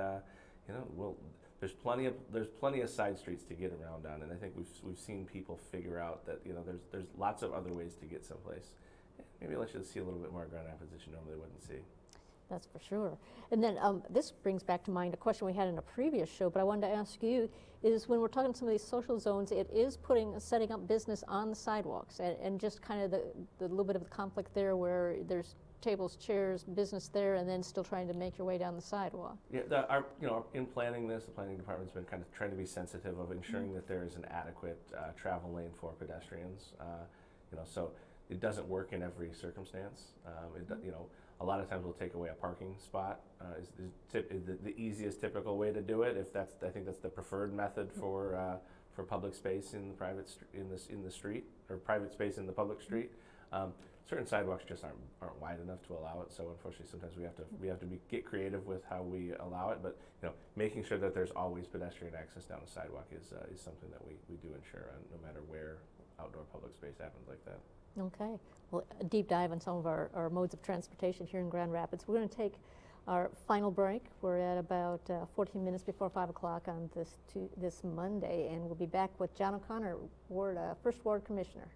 you know, there's plenty of side streets to get around on, and I think we've seen people figure out that, you know, there's lots of other ways to get someplace. Maybe let's just see a little bit more Grand Rapids that you normally wouldn't see. That's for sure. And then this brings back to mind a question we had in a previous show, but I wanted to ask you, is when we're talking some of these social zones, it is setting up business on the sidewalks, and just kind of the little bit of the conflict there where there's tables, chairs, business there, and then still trying to make your way down the sidewalk. Yeah, you know, in planning this, the planning department's been kind of trying to be sensitive of ensuring that there is an adequate travel lane for pedestrians. You know, so it doesn't work in every circumstance. You know, a lot of times we'll take away a parking spot. Is the easiest typical way to do it. I think that's the preferred method for public space in the in the street, or private space in the public street. Certain sidewalks just aren't wide enough to allow it. So unfortunately, sometimes we have to get creative with how we allow it. But you know, making sure that there's always pedestrian access down the sidewalk is something that we do ensure, no matter where outdoor public space happens like that. Okay. Well, a deep dive on some of our modes of transportation here in Grand Rapids. We're going to take our final break. We're at about 14 minutes before 5 o'clock on this Monday, and we'll be back with John O'Connor, First Ward Commissioner.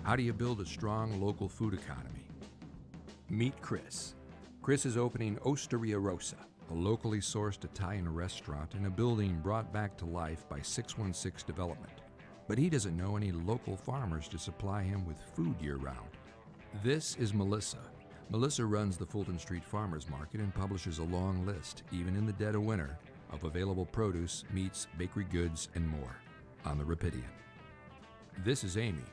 How do you build a strong local food economy? Meet Chris. Chris is opening Osteria Rosa, a locally sourced Italian restaurant in a building brought back to life by 616 Development. But he doesn't know any local farmers to supply him with food year-round. This is Melissa. Melissa runs the Fulton Street Farmers Market and publishes a long list, even in the dead of winter, of available produce, meats, bakery goods, and more on the Rapidian. This is Amy.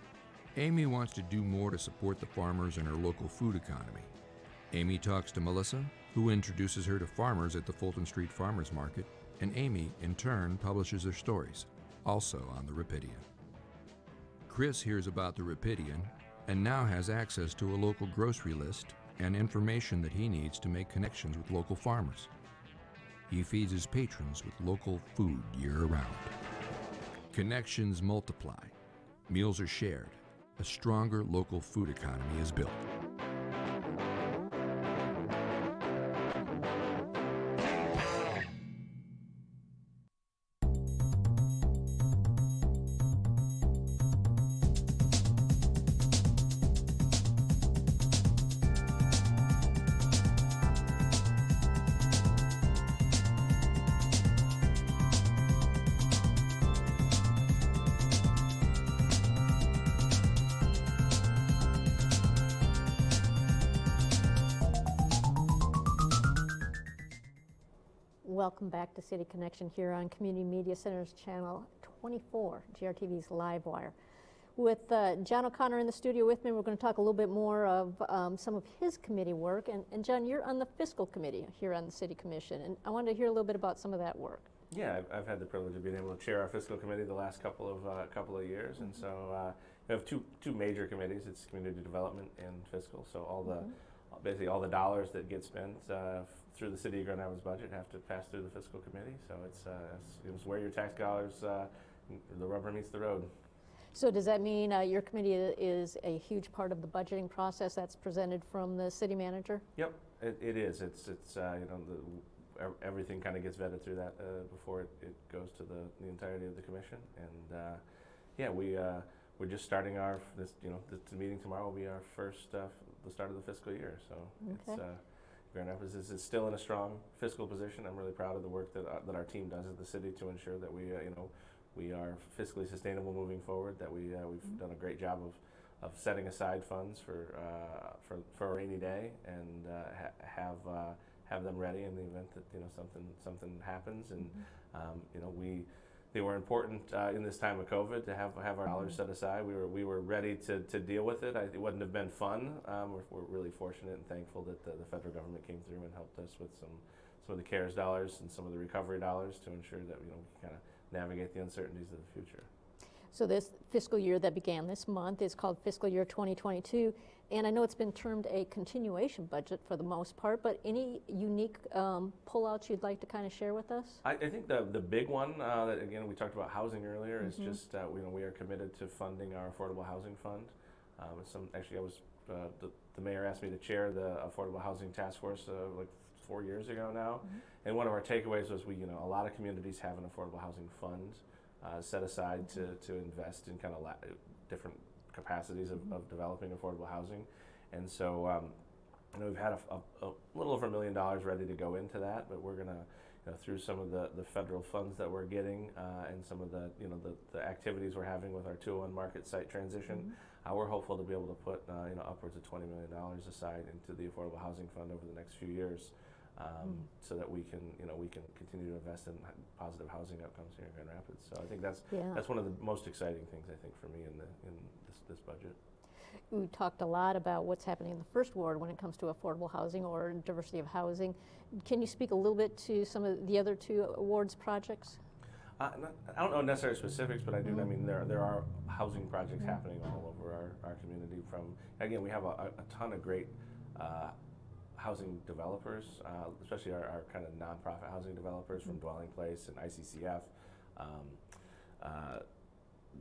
Amy wants to do more to support the farmers and her local food economy. Amy talks to Melissa, who introduces her to farmers at the Fulton Street Farmers Market, and Amy, in turn, publishes their stories, also on the Rapidian. Chris hears about the Rapidian and now has access to a local grocery list and information that he needs to make connections with local farmers. He feeds his patrons with local food year-round. Connections multiply, meals are shared, a stronger local food economy is built. Welcome back to City Connection here on Community Media Center's Channel 24, GRTV's Live Wire. With John O'Connor in the studio with me, we're going to talk a little bit more of some of his committee work. And John, you're on the Fiscal Committee here on the City Commission, and I wanted to hear a little bit about some of that work. Yeah, I've had the privilege of being able to chair our Fiscal Committee the last couple of years, and so we have two major committees. It's Community Development and Fiscal. So basically all the dollars that get spent through the City of Grand Rapids budget have to pass through the Fiscal Committee. So it's where your tax dollars, the rubber meets the road. So does that mean your committee is a huge part of the budgeting process that's presented from the city manager? Yep, it is. It's you know, everything kind of gets vetted through that before it goes to the entirety of the commission. And yeah, we're just starting this meeting tomorrow will be our first the start of the fiscal year. So Okay. it's Grand Rapids is still in a strong fiscal position. I'm really proud of the work that our team does at the city to ensure that we are fiscally sustainable moving forward. That we've done a great job of setting aside funds for a rainy day and have them ready in the event that something happens. And they were important in this time of COVID to have our dollars set aside. We were ready to deal with it. It wouldn't have been fun. We're really fortunate and thankful that the federal government came through and helped us with some of the CARES dollars and some of the recovery dollars to ensure that we can kind of navigate the uncertainties of the future. So this fiscal year that began this month is called fiscal year 2022, and I know it's been termed a continuation budget for the most part, but any unique pullouts you'd like to kind of share with us? I think the big one that again we talked about housing earlier is just we are committed to funding our affordable housing fund. The mayor asked me to chair the affordable housing task force like 4 years ago now, and one of our takeaways was a lot of communities have an affordable housing fund set aside to invest in kind of different capacities of developing affordable housing. And so we've had a little over $1 million ready to go into that, but we're going to, through some of the federal funds that we're getting and some of the activities we're having with our 201 Market site transition, we're hopeful to be able to put upwards of $20 million aside into the affordable housing fund over the next few years. So that we can continue to invest in positive housing outcomes here in Grand Rapids. So I think that's one of the most exciting things I think for me in this budget. We talked a lot about what's happening in the first ward when it comes to affordable housing or diversity of housing. Can you speak a little bit to some of the other two wards projects? I don't know necessarily specifics, but I do. I mean, there are housing projects happening all over our community. Again, we have a ton of great housing developers, especially our kind of nonprofit housing developers from Dwelling Place and ICCF.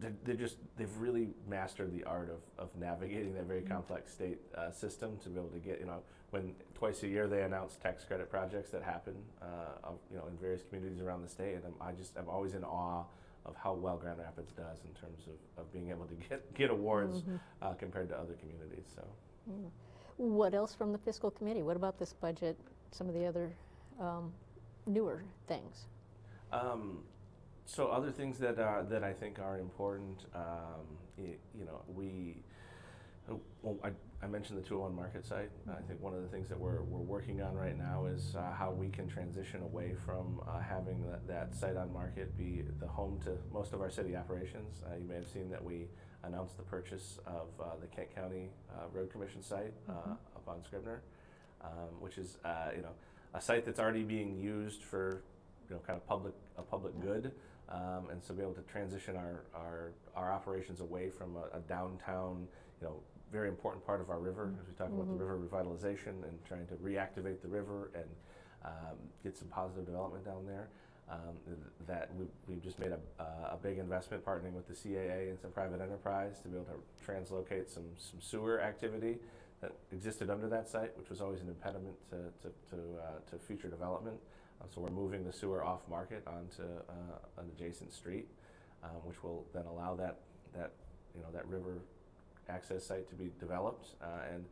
They've really mastered the art of navigating that very complex state system to be able to get, when twice a year they announce tax credit projects that happen, in various communities around the state. And I'm always in awe of how well Grand Rapids does in terms of being able to get awards compared to other communities. So. Yeah. What else from the fiscal committee? What about this budget? Some of the other newer things. So other things that I think are important. I mentioned the 201 Market site. I think one of the things that we're working on right now is how we can transition away from having that site on Market be the home to most of our city operations. You may have seen that we announced the purchase of the Kent County Road Commission site up on Scribner, which is a site that's already being used for kind of a public good, and so be able to transition our operations away from a downtown, very important part of our river as we talk about the river revitalization and trying to reactivate the river and get some positive development down there. That we've just made a big investment partnering with the CAA and some private enterprise to be able to translocate some sewer activity that existed under that site, which was always an impediment to future development. So we're moving the sewer off Market onto an adjacent street, which will then allow that river access site to be developed, and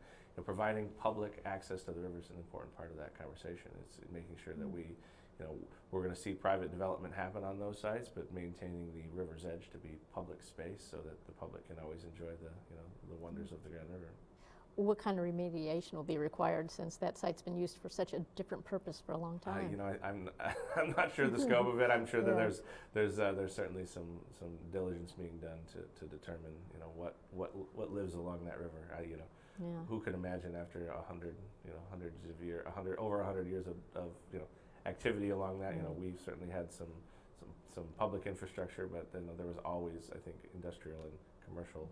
providing public access to the river is an important part of that conversation. It's making sure that we're going to see private development happen on those sites, but maintaining the river's edge to be public space so that the public can always enjoy the wonders of the Grand River. What kind of remediation will be required since that site's been used for such a different purpose for a long time? I'm not sure the scope of it. I'm sure that there's certainly some diligence being done to determine what lives along that river. Who could imagine after over 100 years of activity along that? We've certainly had some public infrastructure, but then there was always, I think, industrial and commercial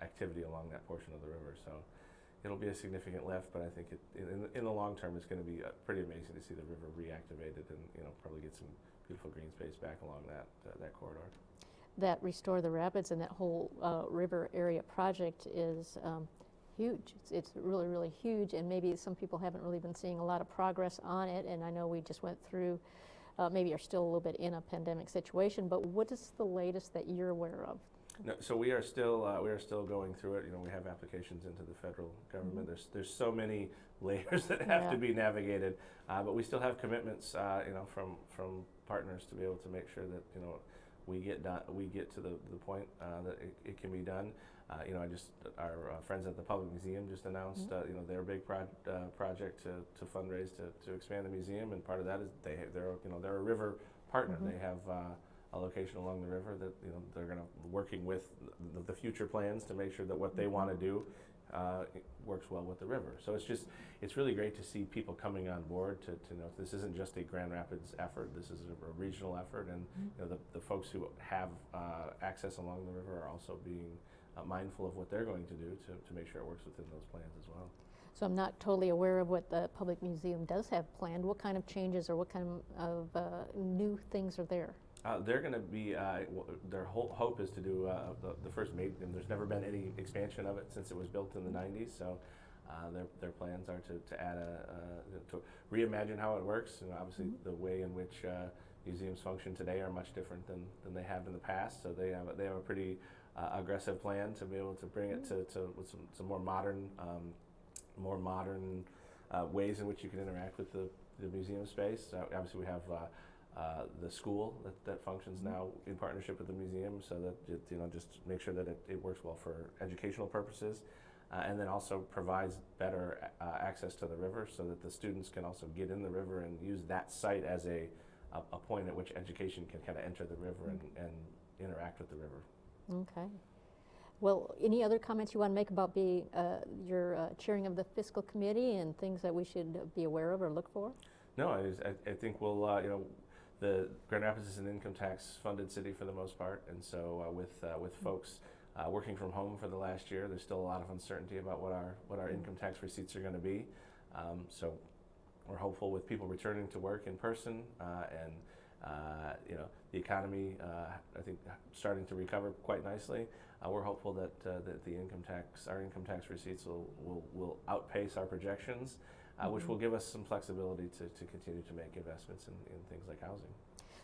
activity along that portion of the river. So it'll be a significant lift, but I think in the long term, it's going to be pretty amazing to see the river reactivated and probably get some beautiful green space back along that corridor. that Restore the Rapids and that whole river area project is huge. It's really, really huge, and maybe some people haven't really been seeing a lot of progress on it, and I know we just went through, maybe are still a little bit in a pandemic situation, but what is the latest that you're aware of? No, so we are still going through it. You know, we have applications into the federal government. There's so many layers that have to be navigated, but we still have commitments, you know, from partners to be able to make sure that, you know, we get to the point that it can be done. You know, our friends at the Public Museum just announced, you know, their big project to fundraise to expand the museum, and part of that is they're a river partner. They have a location along the river that, you know, they're going to working with the future plans to make sure that what they want to do works well with the river. So it's really great to see people coming on board to know this isn't just a Grand Rapids effort. This is a regional effort, and you know, the folks who have access along the river are also being mindful of what they're going to do to make sure it works within those plans as well. So I'm not totally aware of what the Public Museum does have planned. What kind of changes or what kind of new things are there? They're going to be, their whole hope is to do the first major, and there's never been any expansion of it since it was built in the 90s, so their plans are to add to reimagine how it works. And obviously the way in which museums function today are much different than they have in the past, so they have a pretty aggressive plan to be able to bring it to with some more modern ways in which you can interact with the museum space. Obviously we have the school that functions now in partnership with the museum, so that you know, just make sure that it works well for educational purposes, and then also provides better access to the river, so that the students can also get in the river and use that site as a point at which education can kind of enter the river and interact with the river. Okay. Well, any other comments you want to make about being your chairing of the fiscal committee and things that we should be aware of or look for? No, I think we'll you know, the Grand Rapids is an income tax funded city for the most part, and so with folks working from home for the last year, there's still a lot of uncertainty about what our income tax receipts are going to be. So we're hopeful with people returning to work in person and you know, the economy I think starting to recover quite nicely. We're hopeful that our income tax receipts will outpace our projections. Which will give us some flexibility to continue to make investments in things like housing.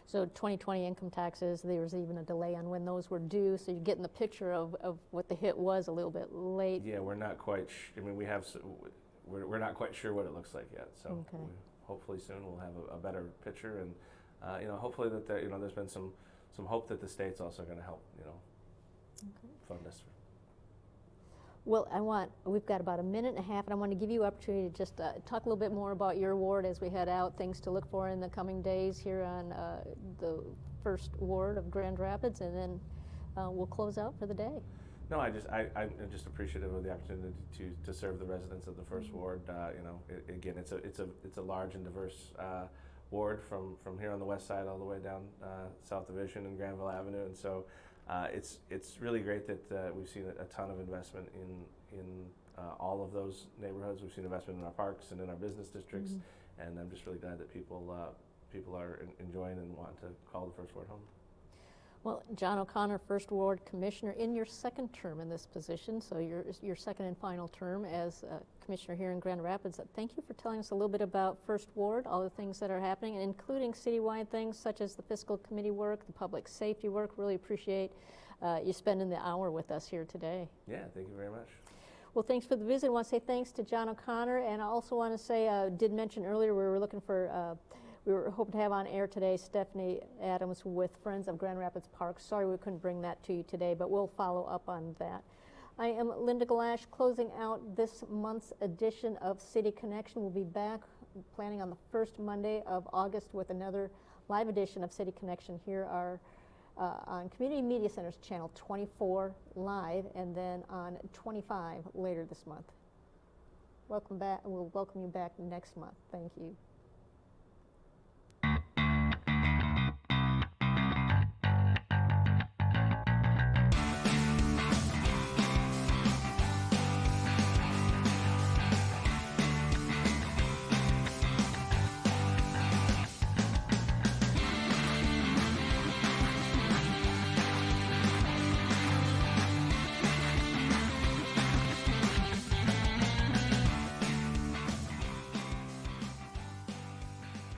So 2020 income taxes, there was even a delay on when those were due, so you're getting the picture of what the hit was a little bit late. Yeah, we're not quite, I mean, we're not quite sure what it looks like yet, so hopefully soon we'll have a better picture, and you know, hopefully that you know, there's been some hope that the state's also going to help, you know, fund us. Well, we've got about a minute and a half, and I want to give you an opportunity to just talk a little bit more about your ward as we head out, things to look for in the coming days here on the first ward of Grand Rapids, and then we'll close out for the day. No, I'm just appreciative of the opportunity to serve the residents of the first ward. You know, again, it's a large and diverse ward from here on the west side all the way down South Division and Granville Avenue, and so. It's really great that we've seen a ton of investment in all of those neighborhoods. We've seen investment in our parks and in our business districts, and I'm just really glad that people are enjoying and want to call the First Ward home. Well, John O'Connor, First Ward Commissioner, in your second term in this position, so your second and final term as Commissioner here in Grand Rapids. Thank you for telling us a little bit about First Ward, all the things that are happening, and including citywide things such as the fiscal committee work, the public safety work. Really appreciate you spending the hour with us here today. Yeah, thank you very much. Well, thanks for the visit. I want to say thanks to John O'Connor, and I also want to say, did mention earlier we were looking for we were hoping to have on air today Stephanie Adams with Friends of Grand Rapids Park. Sorry we couldn't bring that to you today, but we'll follow up on that. I am Linda Galash, closing out this month's edition of City Connection. We'll be back planning on the first Monday of August with another live edition of City Connection here on Community Media Center's channel 24 live, and then on 25 later this month. Welcome back. We'll welcome you back next month. Thank you.